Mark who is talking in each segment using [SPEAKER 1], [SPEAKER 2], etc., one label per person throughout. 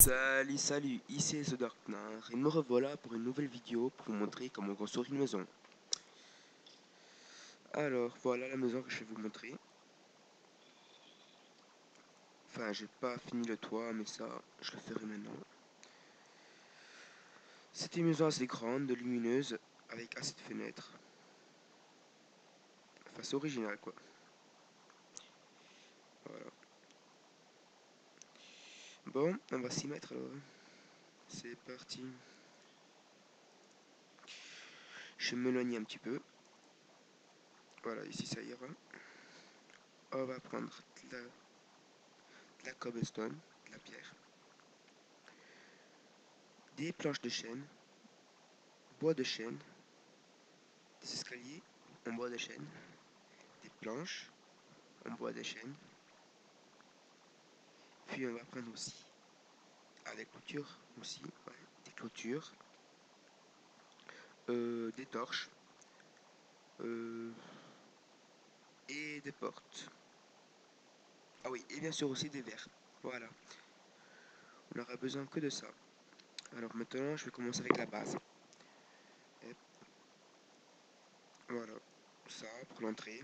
[SPEAKER 1] Salut, ici The Darknar et me revoilà pour une nouvelle vidéo pour vous montrer comment construire une maison. Alors, voilà la maison que je vais vous montrer. Enfin, j'ai pas fini le toit, mais ça, je le ferai maintenant. C'est une maison assez grande, lumineuse, avec assez de fenêtres. Enfin, c'est original, quoi. Voilà. Bon, on va s'y mettre alors. C'est parti. Je vais m'éloigner un petit peu. Voilà, ici ça ira. On va prendre de la cobblestone, de la pierre, des planches de chêne, bois de chêne, des escaliers en bois de chêne, des planches en bois de chêne. Puis on va prendre aussi des clôtures aussi, ouais, des clôtures, des torches euh, et des portes. Ah oui, et bien sûr aussi des verres. Voilà, on n'aura besoin que de ça. Alors maintenant, je vais commencer avec la base. Et voilà, ça pour l'entrée.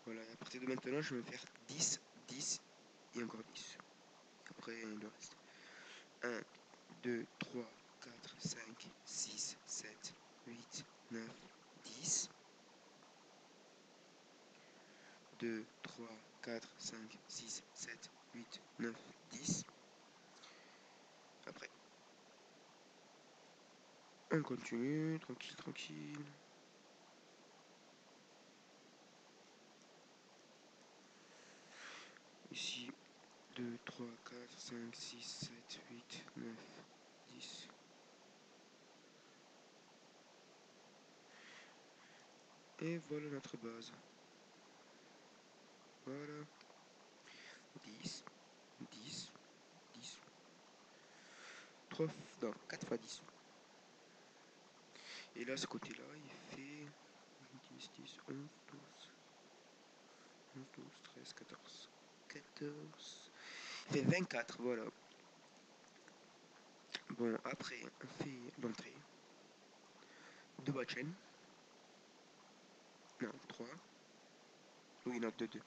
[SPEAKER 1] Voilà, à partir de maintenant, je vais faire 10, 10 et encore 10. Après, le reste. 1, 2, 3, 4, 5, 6, 7, 8, 9, 10. 2, 3, 4, 5, 6, 7, 8, 9, 10. Après, on continue, tranquille, tranquille. Ici, 2, 3, 4, 5, 6, 7, 8, 9, 10. Et voilà notre base. Voilà. 10, 10, 10. 3, non, 4 fois 10. Et là, ce côté-là, il fait 10, 10, 11, 12, 11, 12, 13, 14. 14. Il fait 24, voilà. Bon, après, on fait l'entrée. 2 boîtes de chaîne. Non, 3. Oui, non, 2, 2.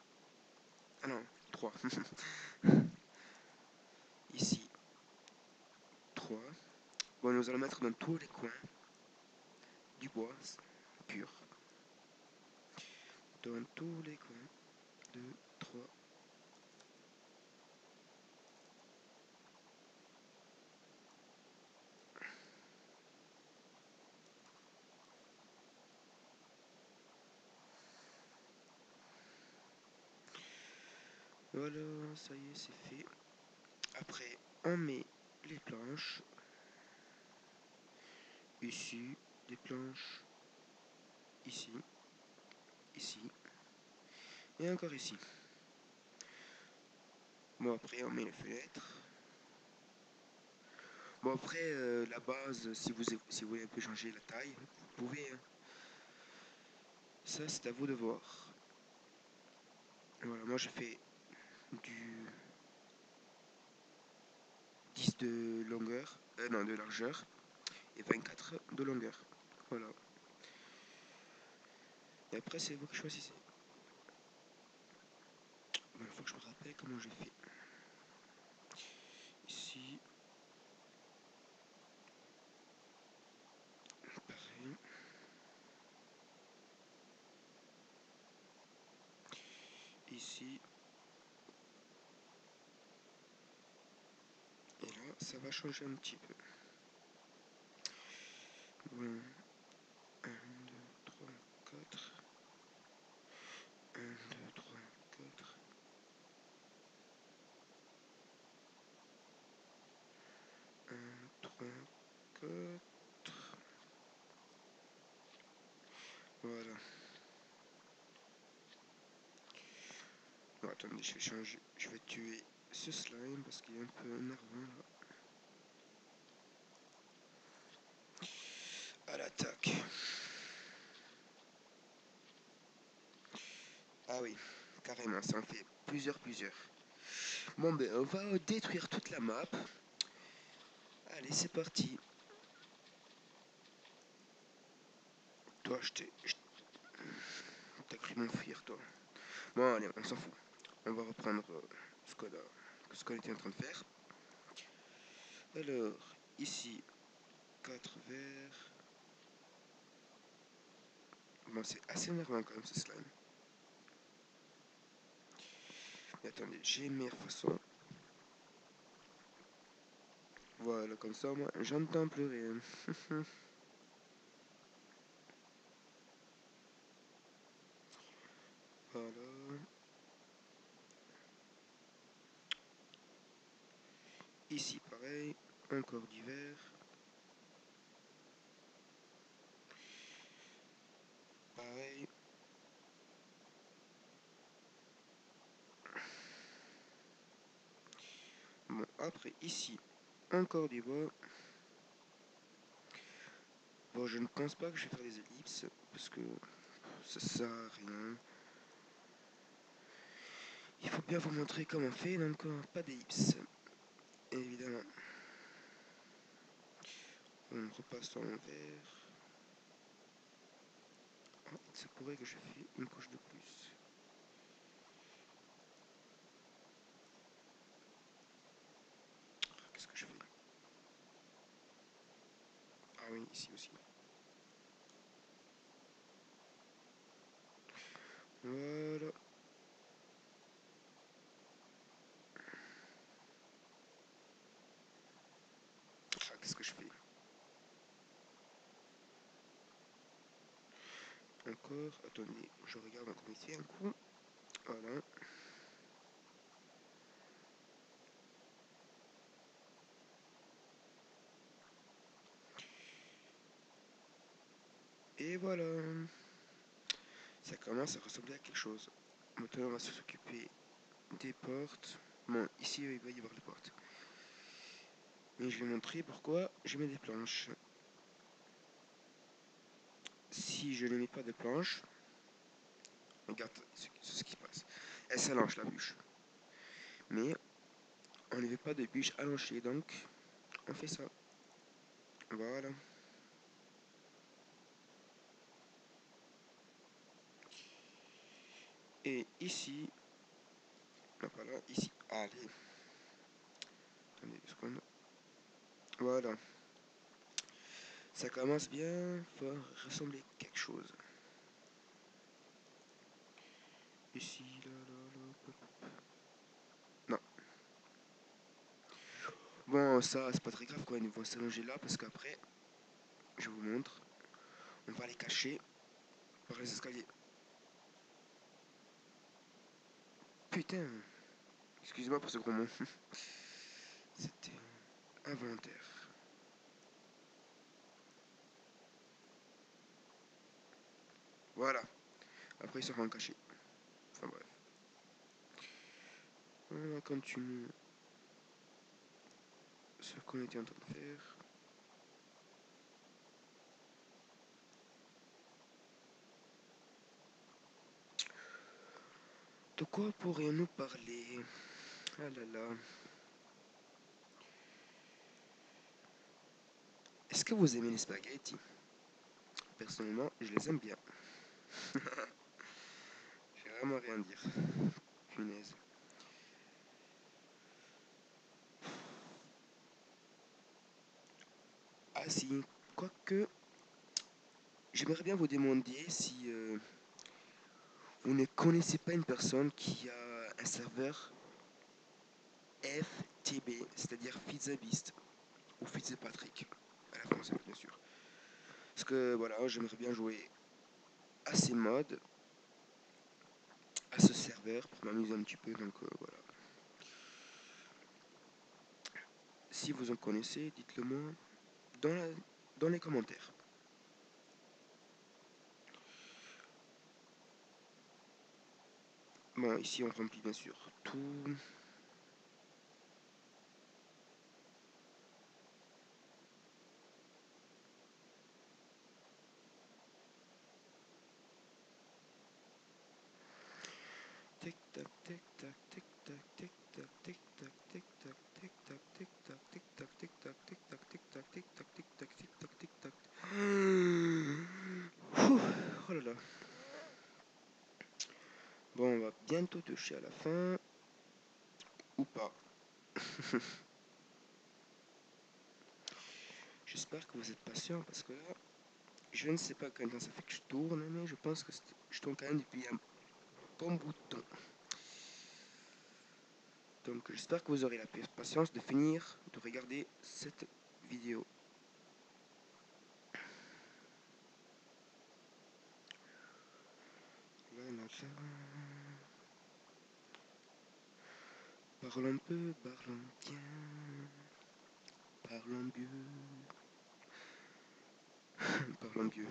[SPEAKER 1] Ah non, 3. Ici, 3. Bon, nous allons mettre dans tous les coins du bois pur. Dans tous les coins. 2, 3. Voilà, ça y est, c'est fait. Après, on met les planches. Ici, les planches. Ici. Ici. Et encore ici. Bon, après, on met les fenêtres. Bon, après, la base, si vous voulez un peu changer la taille, vous pouvez. Hein. Ça, c'est à vous de voir. Voilà, moi, je fais du 10 de longueur, non, de largeur, et 24 de longueur. Voilà. Et après, c'est vous qui choisissez. Bon, il faut que je me rappelle comment j'ai fait. Ici. Pareil. Ici. Et là, ça va changer un petit peu. Bon. 1, 2, 3, 4. 1, 2, 3, 4. 1, 3, 4. Voilà. Bon, attendez, je vais changer. Je vais tuer ce slime parce qu'il est un peu énervant là. À l'attaque. Ah oui, carrément, ça en fait plusieurs. Bon, ben, on va détruire toute la map. Allez, c'est parti. Toi, t'as cru m'enfuir, toi. Bon, allez, on s'en fout. On va reprendre ce qu'on était en train de faire. Alors, ici, 4 verres. Bon, c'est assez énervant quand même, ce slime. Mais attendez, j'ai une meilleure façon. Voilà, comme ça, moi, j'entends pleurer. Voilà. Ici, pareil. Encore du verre. Pareil. Bon, après, ici, encore du bois. Bon, je ne pense pas que je vais faire des ellipses, parce que ça sert à rien. Il faut bien vous montrer comment on fait, donc pas d'ellipse. Évidemment. On repasse en vert. Ah, ça pourrait que je fais une couche de plus. Qu'est-ce que je fais? Ah oui, ici aussi. Voilà. Ah, qu'est-ce que je fais? Encore. Attendez, je regarde encore ici un coup. Voilà. Et voilà. Ça commence à ressembler à quelque chose. Maintenant, on va s'occuper des portes. Bon, ici, il va y avoir les portes. Mais je vais montrer pourquoi je mets des planches. Si je ne mets pas de planches, regarde ce qui se passe. Elle s'allonge la bûche. Mais on ne veut pas de bûche allongée, donc on fait ça. Voilà. Et ici, non pas là, ici. Allez. Attendez 2 secondes. Voilà. Ça commence bien fort ressembler à quelque chose. Ici, là, là, là. Non. Bon, ça, c'est pas très grave quoi. Ils vont s'allonger là parce qu'après, je vous montre. On va les cacher par les escaliers. Putain. Excusez-moi pour ce gros mot. C'était involontaire. Voilà. Après, ils seront cachés. Enfin bref. On va continuer ce qu'on était en train de faire. De quoi pourrions-nous parler? Ah là là. Est-ce que vous aimez les spaghettis? Personnellement, je les aime bien. J'ai vraiment rien à dire. Punaise. Ah si, quoique, j'aimerais bien vous demander si vous ne connaissez pas une personne qui a un serveur FTB, c'est-à-dire Fitzabist ou Fitzpatrick, à la française bien sûr. Parce que voilà, j'aimerais bien jouer à ces modes, à ce serveur pour m'amuser un petit peu, donc voilà. Si vous en connaissez, dites-le moi dans, dans les commentaires. Bon, ici on remplit bien sûr tout. Tic tac, tic tac, tic tac, tic tac, tic Ouh, oh là là. Bon, on va bientôt toucher à la fin. Ou pas. J'espère que vous êtes patient parce que là, je ne sais pas combien ça fait que je tourne, mais je pense que je tourne quand même depuis un bon bout de temps. Donc j'espère que vous aurez la patience de finir de regarder cette vidéo. Là, là, là. Parlons peu, parlons bien, parlons mieux, parlons mieux.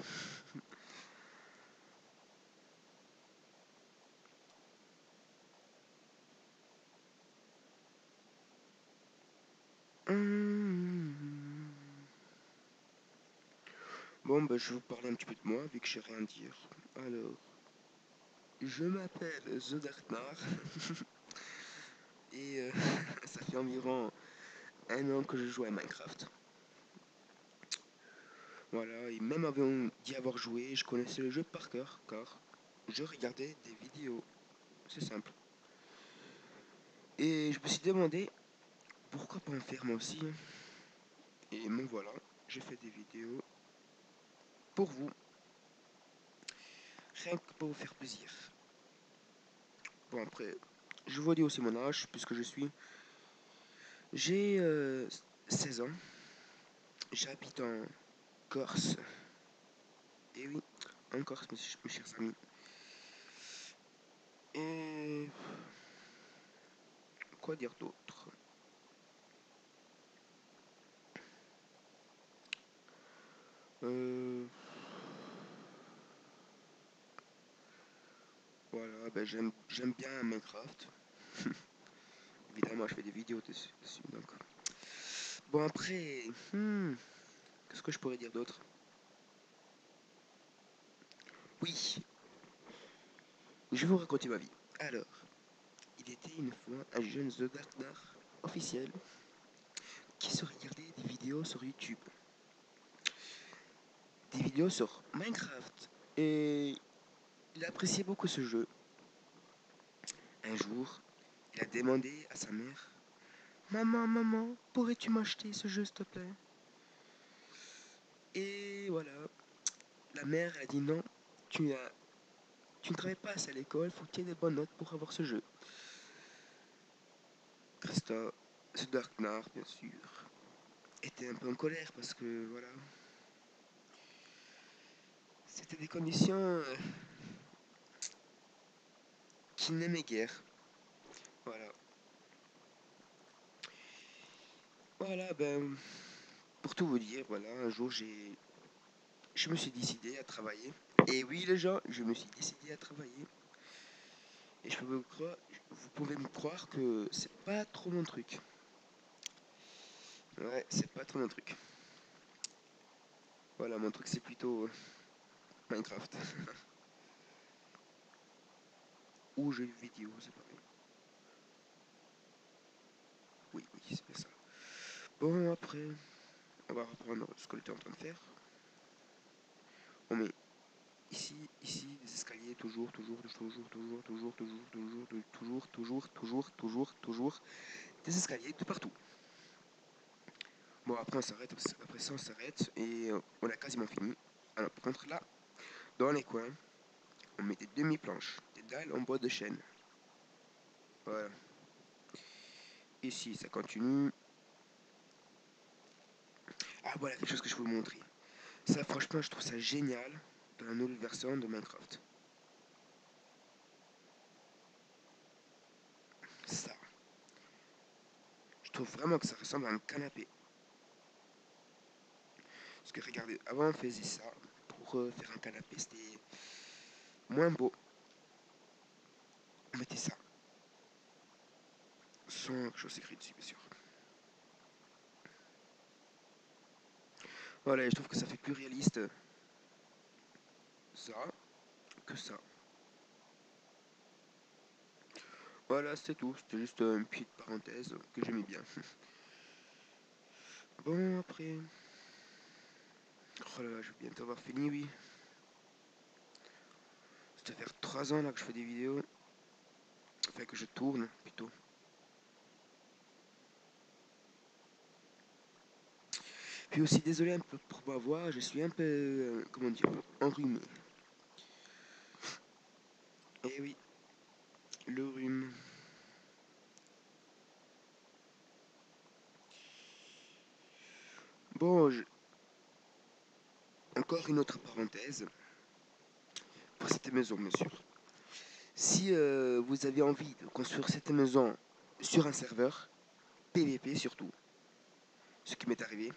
[SPEAKER 1] Hum. Bon, bah, je vais vous parler un petit peu de moi, vu que je sais rien dire. Alors, je m'appelle The Darknar, et ça fait environ un an que je joue à Minecraft. Voilà, et même avant d'y avoir joué, je connaissais le jeu par cœur, car je regardais des vidéos. C'est simple. Et je me suis demandé, pourquoi pas en faire moi aussi, hein. Et me voilà, j'ai fait des vidéos pour vous, rien que pour vous faire plaisir. Bon, après, je vous dis aussi mon âge, puisque j'ai 16 ans, j'habite en Corse. Et oui, en Corse, mes chers amis. Et quoi dire d'autre? Euh, voilà, ben j'aime bien Minecraft. Évidemment, je fais des vidéos dessus, donc. Bon, après, qu'est-ce que je pourrais dire d'autre? Oui, je vais vous raconter ma vie. Alors, il était une fois un jeune The Darknar officiel qui se regardait des vidéos sur YouTube, des vidéos sur Minecraft. Et il appréciait beaucoup ce jeu. Un jour, il a demandé à sa mère: Maman, maman, pourrais-tu m'acheter ce jeu, s'il te plaît? Et voilà, la mère a dit non, tu, as, tu ne travailles pas assez à l'école, faut que tu aies des bonnes notes pour avoir ce jeu. Krista, ce Darknar, bien sûr, était un peu en colère parce que voilà, c'était des conditions qu'il n'aimait guère. Voilà. Voilà, ben, pour tout vous dire, voilà, un jour je me suis décidé à travailler. Et oui, les gens, je me suis décidé à travailler. Et vous pouvez me croire que c'est pas trop mon truc. Ouais, c'est pas trop mon truc. Voilà, mon truc c'est plutôt Minecraft. Ou jeux vidéo, c'est pareil. Oui, oui, c'est bien ça. Bon, après, on va reprendre ce que j'étais en train de faire. On met ici, des escaliers, toujours. Des escaliers de partout. Bon, après, après ça, on s'arrête et on a quasiment fini. Alors, par contre, là, dans les coins, on met des demi-planches, des dalles en bois de chêne. Voilà. Ici, ça continue. Ah, voilà, quelque chose que je peux vous montrer. Ça, franchement, je trouve ça génial dans la nouvelle version de Minecraft. Ça. Je trouve vraiment que ça ressemble à un canapé. Parce que regardez, avant on faisait ça pour faire un canapé, c'était moins beau. On mettait ça sans quelque chose écrit dessus, bien sûr. Voilà, et je trouve que ça fait plus réaliste ça que ça. Voilà, c'était tout. C'était juste une petite parenthèse que j'aimais bien. Bon, après, Oh là là, je vais bientôt avoir fini, oui. Ça doit faire 3 ans là que je fais des vidéos. Enfin, que je tourne plutôt. Puis aussi, désolé un peu pour ma voix, je suis un peu, comment dire, enrhumé. Eh oui, le rhume. Bon, encore une autre parenthèse pour cette maison, bien sûr. Si vous avez envie de construire cette maison sur un serveur, PVP surtout, ce qui m'est arrivé,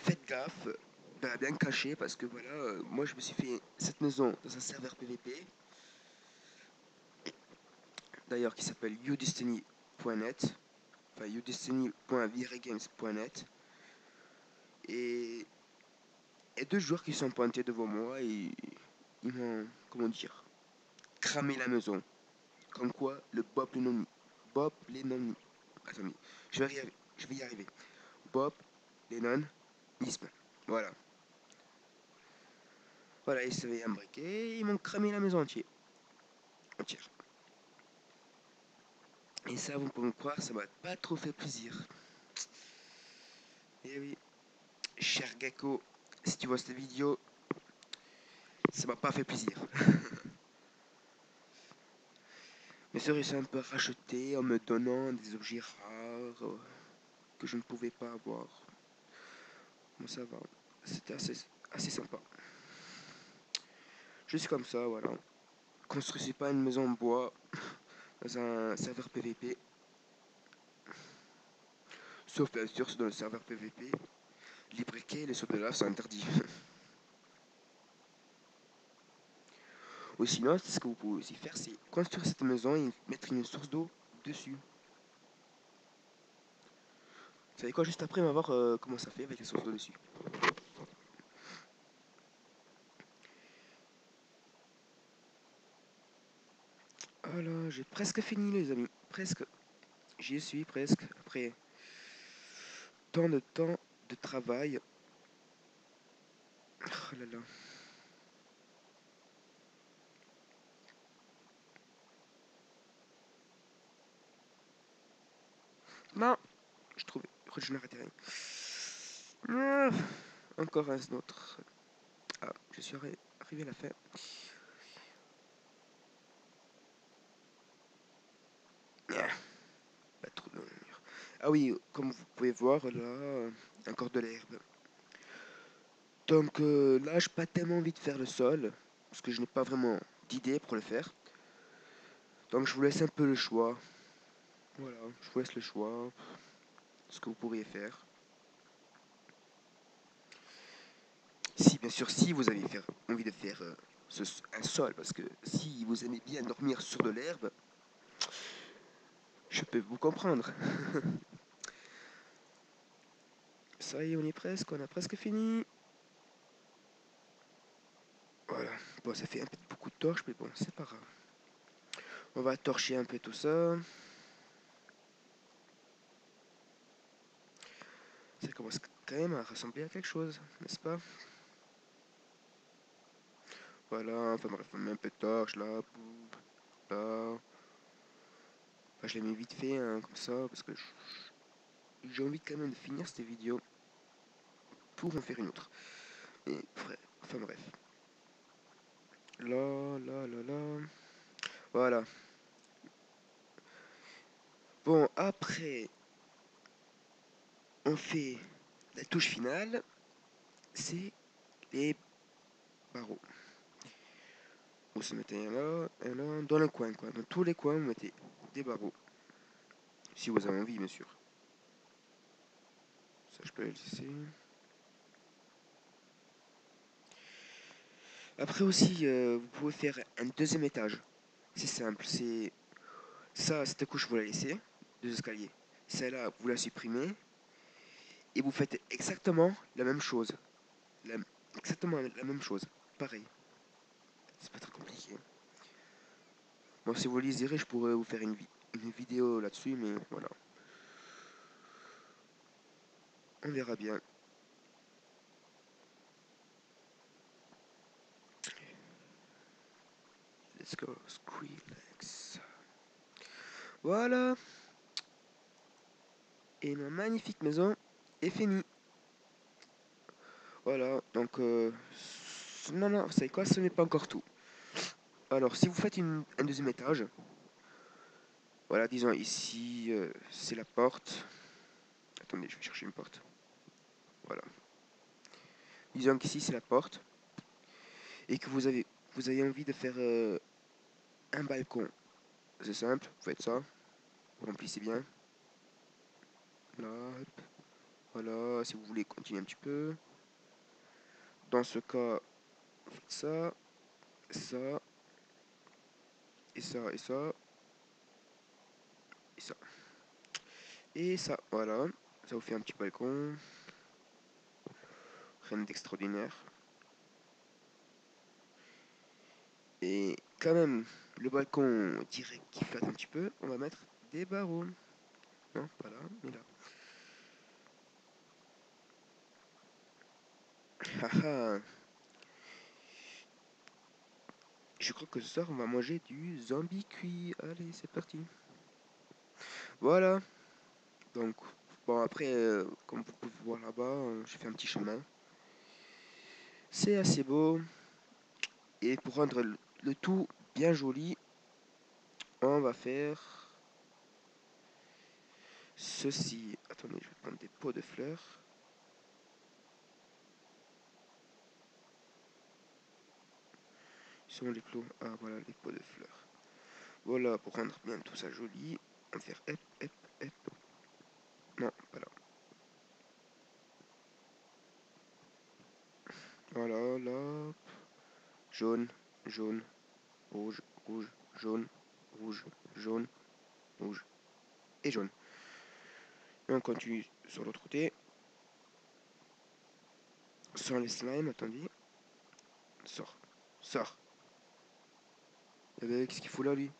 [SPEAKER 1] faites gaffe, bah, bien caché, parce que voilà, moi je me suis fait cette maison dans un serveur PVP, d'ailleurs qui s'appelle udestiny.net, enfin udestiny.viregames.net, et, et deux joueurs qui sont pointés devant moi et ils m'ont, comment dire, cramé la maison. Comme quoi, le Bob Lennon. Bob Lennon. Attendez, je vais y arriver. Bob Lennonisme. Voilà. Voilà, ils savaient un briquet, ils m'ont cramé la maison entière. Et ça, vous pouvez me croire, ça m'a pas trop fait plaisir. Et oui, cher Gecko, si tu vois cette vidéo, ça m'a pas fait plaisir. Mais ça réussi un peu racheté en me donnant des objets rares que je ne pouvais pas avoir. Bon, ça va. C'était assez sympa. Juste comme ça, voilà. Construisez pas une maison en bois dans un serveur PVP. Sauf bien sûr, c'est dans le serveur PVP. Les briquets et les sauts de lave sont interdits. Ou sinon, ce que vous pouvez aussi faire, c'est construire cette maison et mettre une source d'eau dessus. Vous savez quoi, juste après, on va voir comment ça fait avec les sources d'eau dessus. Voilà, j'ai presque fini les amis. Presque. J'y suis presque. Après tant de temps de travail. Oh là là. Non, je trouvais. Je n'arrêtais rien. Ah, encore un autre. Ah, je suis arrivé à la fin. Ah, pas trop de mur. Ah oui, comme vous pouvez voir là, encore de l'herbe. Donc là, j'ai pas tellement envie de faire le sol, parce que je n'ai pas vraiment d'idée pour le faire. Donc je vous laisse un peu le choix. Voilà, je vous laisse le choix, ce que vous pourriez faire. Si, bien sûr, si vous avez envie de faire un sol, parce que si vous aimez bien dormir sur de l'herbe, je peux vous comprendre. Ça y est, on y est presque, on a presque fini. Voilà, bon, ça fait un peu beaucoup de torches, mais bon, c'est pas grave. On va torcher un peu tout ça. Ça commence quand même à ressembler à quelque chose, n'est-ce pas? Voilà, enfin bref, on met un peu de torche là, là. Enfin, je l'ai mis vite fait, hein, comme ça, parce que j'ai envie quand même de finir cette vidéo pour en faire une autre. Et enfin bref. Là, là, là, là. Voilà. Bon, après, on fait la touche finale, c'est les barreaux. Vous se mettez un là, dans le coin, quoi. Dans tous les coins, vous mettez des barreaux. Si vous avez envie, bien sûr. Ça, je peux le laisser. Après aussi, vous pouvez faire un deuxième étage. C'est simple, c'est ça, cette couche, vous la laissez, deux escaliers. Celle-là, vous la supprimez et vous faites exactement la même chose. La- Exactement la même chose. Pareil. C'est pas très compliqué. Bon, si vous le désirez, je pourrais vous faire une vidéo là-dessus, mais voilà. On verra bien. Let's go, Skrillex. Voilà. Et ma magnifique maison est finie. Voilà, donc... non, non, vous savez quoi, ce n'est pas encore tout. Alors, si vous faites un deuxième étage, voilà, disons ici, c'est la porte. Attendez, je vais chercher une porte. Voilà. Disons qu'ici, c'est la porte. Et que vous avez envie de faire un balcon. C'est simple, vous faites ça. Vous remplissez bien. Là, hop. Voilà, si vous voulez continuer un petit peu. Dans ce cas, vous faites ça, ça, et ça, et ça, et ça. Et ça, voilà. Ça vous fait un petit balcon. Rien d'extraordinaire. Et quand même, le balcon, on dirait qu'il flotte un petit peu. On va mettre des barreaux. Non, pas là, mais là. Haha. Je crois que ce soir, on va manger du zombie cuit. Allez, c'est parti. Voilà. Donc, bon, après, comme vous pouvez voir là-bas, j'ai fait un petit chemin. C'est assez beau. Et pour rendre le tout bien joli, on va faire ceci. Attendez, je vais prendre des pots de fleurs. Ils sont les clous. Ah, voilà les pots de fleurs. Voilà, pour rendre bien tout ça joli, on va faire hep, hep, hep. Non, pas là. Voilà, là. Jaune, jaune, rouge, rouge, jaune, rouge, jaune, rouge et jaune. Et on continue sur l'autre côté. Sans les slimes, attendez. Sors, sors. Eh ben, qu'est-ce qu'il fout là, lui?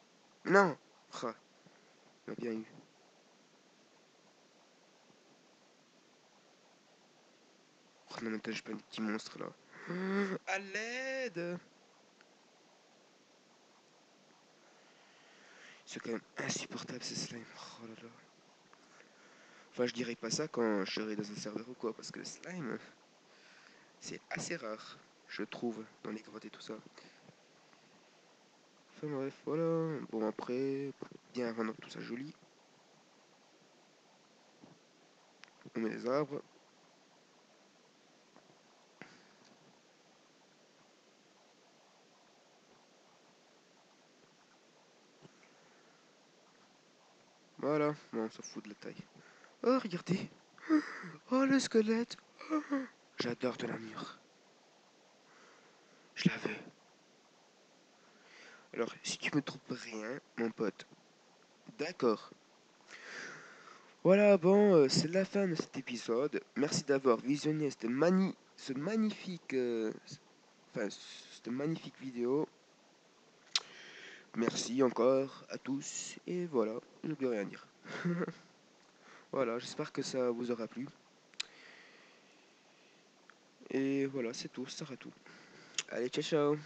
[SPEAKER 1] Non! Ah, il m'a bien eu. Oh non, maintenant, je pas des petits monstres là. À l'aide! C'est quand même insupportable ces slimes. Oh là là. Enfin, je dirais pas ça quand je serai dans un serveur ou quoi, parce que le slime, c'est assez rare, je trouve, dans les grottes et tout ça. Enfin bref, voilà. Bon, après, pour bien rendre tout ça joli, on met les arbres. Voilà, bon, on s'en fout de la taille. Oh, regardez! Oh, le squelette! J'adore de la mûre. Je la veux. Alors, si tu me trouves rien, mon pote, d'accord. Voilà, bon, c'est la fin de cet épisode. Merci d'avoir visionné cette magnifique vidéo. Merci encore à tous. Et voilà, je ne peux rien dire. Voilà, j'espère que ça vous aura plu. Et voilà, c'est tout, ça sera tout. Allez, ciao ciao.